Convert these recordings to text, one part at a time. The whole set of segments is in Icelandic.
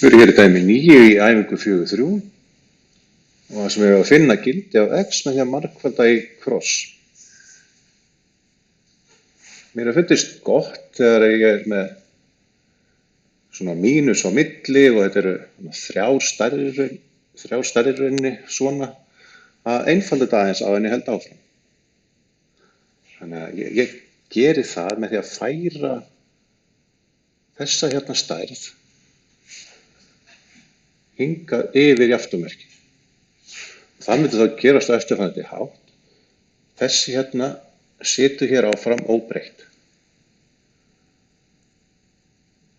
Við erum hér í dæmi 9 í æfingu 4.3 og það sem við erum að finna gildi af x með því að margfalda í kross. Mér fundist gott þegar ég er með svona mínus á milli og þetta eru þrjár stærri rauninni svona að einfalda þetta aðeins á en ég held áfram. Þannig að ég geri það með því að færa þessa hérna stærð hingað yfir jafntumerki. Það myndi þá gerast á eftirfarandi hátt. Þessi hérna situr hér áfram óbreytt.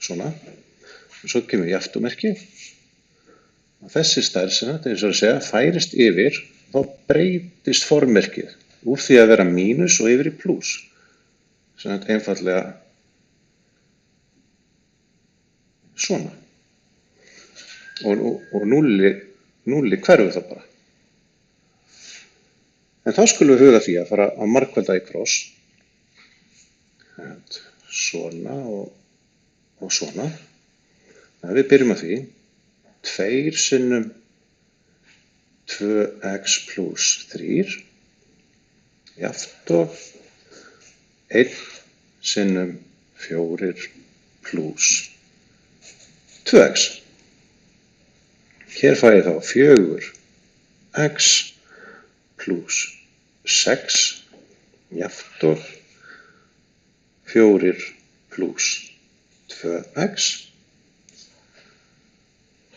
Svona. Og svo kemur jafntumerki. Og þessi stærð sem þetta er að segja færist yfir, þá breytist formerkið úr því að vera mínus og yfir í plús. Sem þetta einfallega svona. Og núlli hverfur það bara. En þá skulum við huga því að fara að margfalda í kross. Svona og svona. Við byrjum að því 2 sinnum 2x plus 3 jafnt og 1 sinnum 4 plus 2x. Hér fæ ég þá 4x plus 6 jafnt og 4 plus 2x.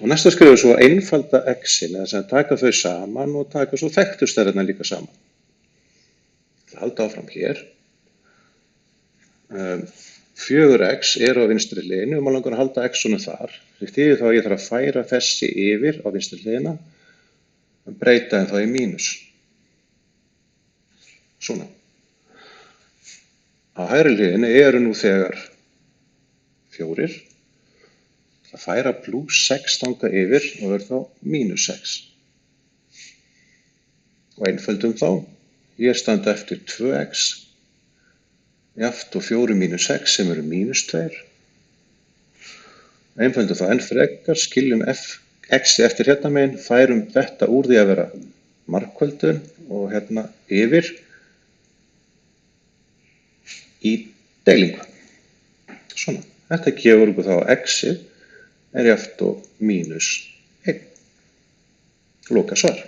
Og næsta skrifa svo að einfalda x-in, eða sem taka þau saman og taka svo þekktu stærðirnar líka saman. Það halda áfram hér. 4x er á vinstri hliðinni og maður langar að halda x-unum þar. Því þá ég þarf að færa þessi yfir á vinstri hliðina og breyta þeim þá í mínus. Svona. Á hægri hliðinni eru nú þegar 4. Það færa plus 6 þangað yfir og verður þá mínus 6. Og einföldum þá. Hér standa eftir 2x jafnt og 4 mínus 6 sem eru mínus 2. Einföldum þá enn frekar, skiljum x eftir hérna megin, færum þetta úr því að vera margföldun og hérna yfir í deilingu. Svona. Þetta gefur okkur þá að x-ið er jafnt og mínus 1. Loka svar.